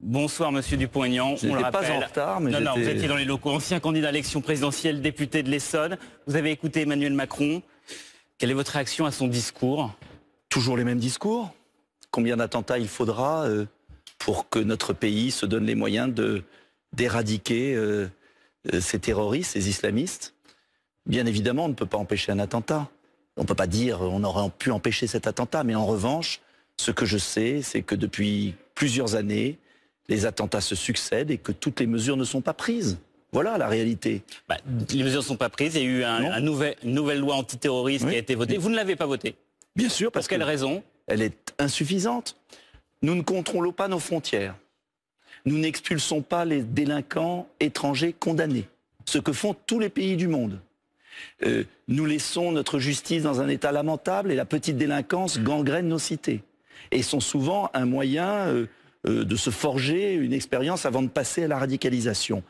Bonsoir Monsieur Dupont-Aignan, on le rappelle. Pas en retard, mais non, vous étiez dans les locaux. Ancien candidat à l'élection présidentielle, député de l'Essonne. Vous avez écouté Emmanuel Macron. Quelle est votre réaction à son discours? Toujours les mêmes discours. Combien d'attentats il faudra pour que notre pays se donne les moyens d'éradiquer ces terroristes, ces islamistes? Bien évidemment, on ne peut pas empêcher un attentat. On ne peut pas dire on aurait pu empêcher cet attentat, mais en revanche, ce que je sais, c'est que depuis plusieurs années, les attentats se succèdent et que toutes les mesures ne sont pas prises. Voilà la réalité. Les mesures ne sont pas prises. Il y a eu une nouvelle loi antiterroriste qui a été votée. Vous ne l'avez pas votée? Bien sûr, parce Pour quelle raison? Elle est insuffisante. Nous ne contrôlons pas nos frontières. Nous n'expulsons pas les délinquants étrangers condamnés. Ce que font tous les pays du monde. Nous laissons notre justice dans un état lamentable et la petite délinquance gangrène nos cités. Et sont souvent un moyen de se forger une expérience avant de passer à la radicalisation.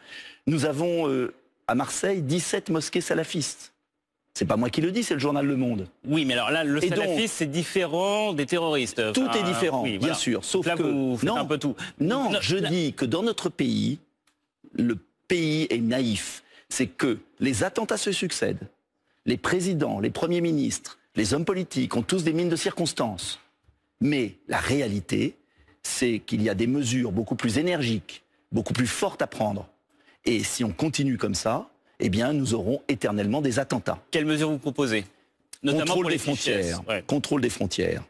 Nous avons à Marseille 17 mosquées salafistes. C'est pas moi qui le dis, c'est le journal Le Monde. Oui, mais alors là, le salafiste, c'est différent des terroristes. Tout est différent, oui, bien sûr. Sauf là, que vous faites un peu tout. Non, je dis que dans notre pays, le pays est naïf. C'est que les attentats se succèdent. Les présidents, les premiers ministres, les hommes politiques ont tous des mines de circonstances. Mais la réalité, c'est qu'il y a des mesures beaucoup plus énergiques, beaucoup plus fortes à prendre. Et si on continue comme ça, eh bien, nous aurons éternellement des attentats. Quelles mesures vous proposez? Notamment Contrôle pour les des frontières, contrôle des frontières,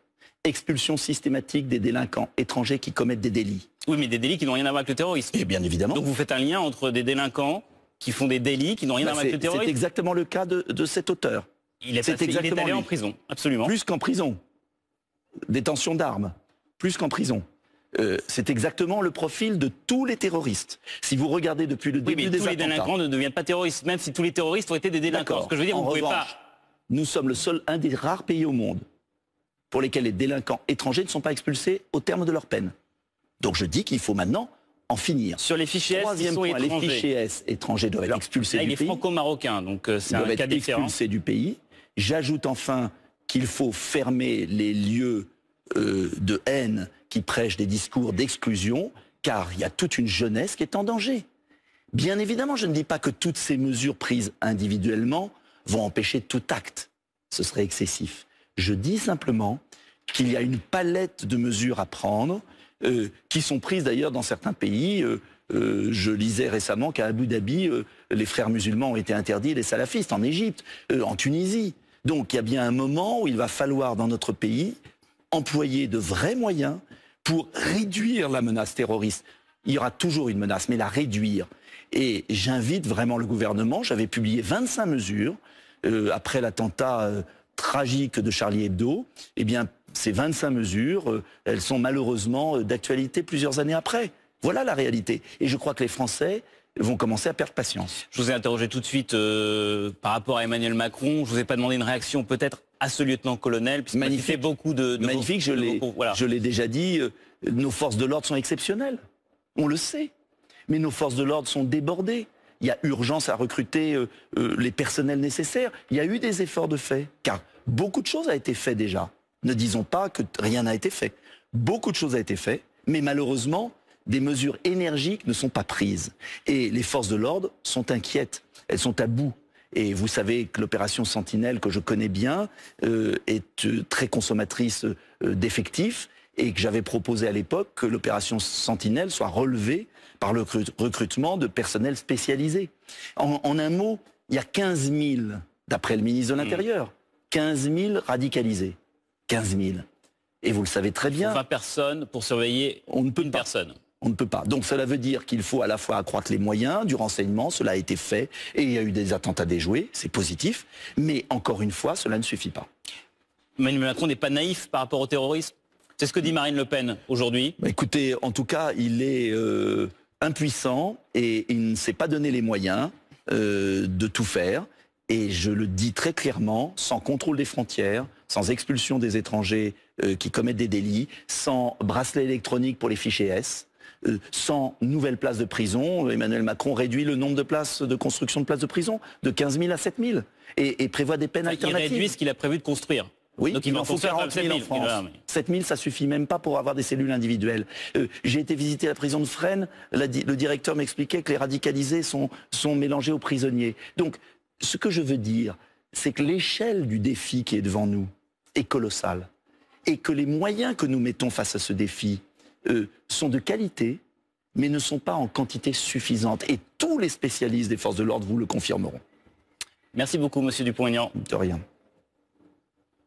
expulsion systématique des délinquants étrangers qui commettent des délits. Oui, mais des délits qui n'ont rien à voir avec le terrorisme. Et bien évidemment. Donc vous faites un lien entre des délinquants qui font des délits qui n'ont rien à voir avec le terrorisme. C'est exactement le cas de cet auteur. Il est allé en prison, absolument. Plus qu'en prison. Détention d'armes, plus qu'en prison. C'est exactement le profil de tous les terroristes. Si vous regardez depuis le début des attentats... tous les délinquants ne deviennent pas terroristes, même si tous les terroristes ont été des délinquants. Ce que je veux dire, vous pouvez pas... Nous sommes un des rares pays au monde pour lesquels les délinquants étrangers ne sont pas expulsés au terme de leur peine. Donc je dis qu'il faut maintenant en finir. Sur les fichiers S, Troisième point, les fichiers S étrangers doivent être expulsés du pays. Il est franco-marocain, donc c'est un cas différent. Expulsés du pays. J'ajoute enfin qu'il faut fermer les lieux de haine qui prêchent des discours d'exclusion, car il y a toute une jeunesse qui est en danger. Bien évidemment, je ne dis pas que toutes ces mesures prises individuellement vont empêcher tout acte. Ce serait excessif. Je dis simplement qu'il y a une palette de mesures à prendre, qui sont prises d'ailleurs dans certains pays. Je lisais récemment qu'à Abu Dhabi, les frères musulmans ont été interdits, les salafistes, en Égypte, en Tunisie. Donc il y a bien un moment où il va falloir dans notre pays employer de vrais moyens pour réduire la menace terroriste. Il y aura toujours une menace, mais la réduire. Et j'invite vraiment le gouvernement, j'avais publié 25 mesures, après l'attentat tragique de Charlie Hebdo, eh bien ces 25 mesures, elles sont malheureusement d'actualité plusieurs années après. Voilà la réalité. Et je crois que les Français vont commencer à perdre patience. Je vous ai interrogé tout de suite par rapport à Emmanuel Macron. Je vous ai pas demandé une réaction peut-être à ce lieutenant-colonel, puisqu'il fait beaucoup de... Magnifique, je l'ai déjà dit, nos forces de l'ordre sont exceptionnelles. On le sait. Mais nos forces de l'ordre sont débordées. Il y a urgence à recruter les personnels nécessaires. Il y a eu des efforts de fait, car beaucoup de choses ont été faites déjà. Ne disons pas que rien n'a été fait. Beaucoup de choses ont été faites, mais malheureusement, des mesures énergiques ne sont pas prises. Et les forces de l'ordre sont inquiètes. Elles sont à bout. Et vous savez que l'opération Sentinelle, que je connais bien, est très consommatrice d'effectifs, et que j'avais proposé à l'époque que l'opération Sentinelle soit relevée par le recrutement de personnel spécialisé. En un mot, il y a 15 000, d'après le ministre de l'Intérieur, 15 000 radicalisés. 15 000. Et vous le savez très bien. 20 personnes pour surveiller une personne. On ne peut pas. Donc cela veut dire qu'il faut à la fois accroître les moyens du renseignement, cela a été fait, et il y a eu des attentats déjoués, c'est positif, mais encore une fois, cela ne suffit pas. Emmanuel Macron n'est pas naïf par rapport au terrorisme? C'est ce que dit Marine Le Pen aujourd'hui. Écoutez, en tout cas, il est impuissant et il ne s'est pas donné les moyens de tout faire. Et je le dis très clairement, sans contrôle des frontières, sans expulsion des étrangers qui commettent des délits, sans bracelet électronique pour les fichiers S, sans nouvelles places de prison, Emmanuel Macron réduit le nombre de places de construction de places de prison de 15 000 à 7 000 et prévoit des peines alternatives. Il réduit ce qu'il a prévu de construire. Oui, Donc il en faut 40 000 en France. Voilà. 7 000, ça suffit même pas pour avoir des cellules individuelles. J'ai été visiter la prison de Fresnes, le directeur m'expliquait que les radicalisés sont mélangés aux prisonniers. Donc, ce que je veux dire, c'est que l'échelle du défi qui est devant nous est colossale. Et que les moyens que nous mettons face à ce défi sont de qualité, mais ne sont pas en quantité suffisante. Et tous les spécialistes des forces de l'ordre vous le confirmeront. Merci beaucoup, monsieur Dupont-Aignan. De rien.